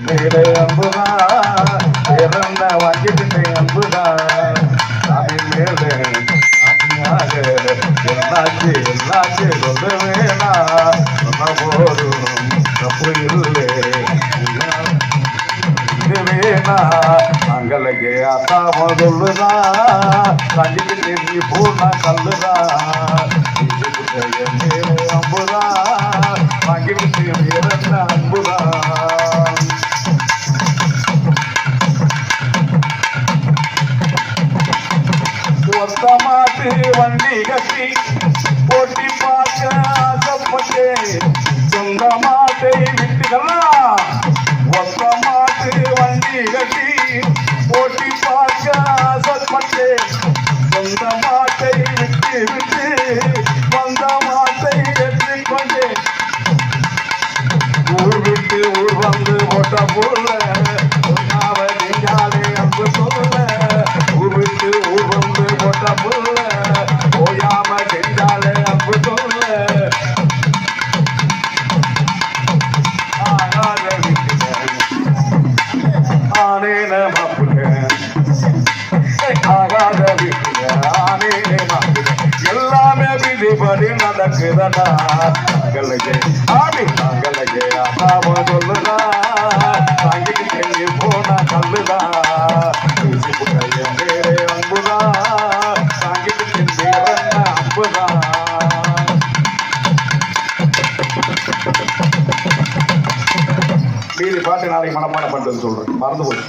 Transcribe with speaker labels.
Speaker 1: மேலே அன்புதான் பிறந்த வாங்கிட்டு அன்புதான் சாமி மேலே என்னாச்சு என்னாச்சு சொல்ல வேணா போதும் தப்பு இல்லை வேணா தங்களுக்கு அத்தாம சொல்லுதான் தங்கிட்டு நீ பூர்ண கல்லுதான் அம்புதான் வாங்கிட்டு இறந்த அன்புதான் ஒத்த மாட்டு வண்டி கட்டி போட்டி பார்க்க ஆசைப்பட்டேன் சொந்த மாட்டை விட்டுக்கலாம் ஒத்த மாட்டு வண்டி கட்டி போட்டி பார்க்க ஆசைப்பட்டேன் சொந்த மாட்டை விட்டு விட்டு வந்த மாட்டை ஏற்றுக்கொண்டேன் ஊர் விட்டு ஊர் வந்து போட்ட போல நீங்காலே அன்பு சொல்ல ஊர் விட்டு ஊர் வந்து போட்ட போல ஓயாம செஞ்சாலே அன்பு சொல்ல ஆகாத ஆனேன மாப்பிள்ள ஆகாத வீட்டுல ஆனேன மாப்பிள்ள எல்லாமே விதிபடி நடக்குதடா தங்களுக்கு ஆடி தங்களுக்கு அம்மாவ சொல்லுதா தங்கிட்டு போன கல்லுதா பேர அன்புதா தங்கிட்டு பேரண்ண அன்புதா மீதி பாட்டு நாளைக்கு மனப்பாடம் பண்றது சொல்றேன் மறந்து போச்சு.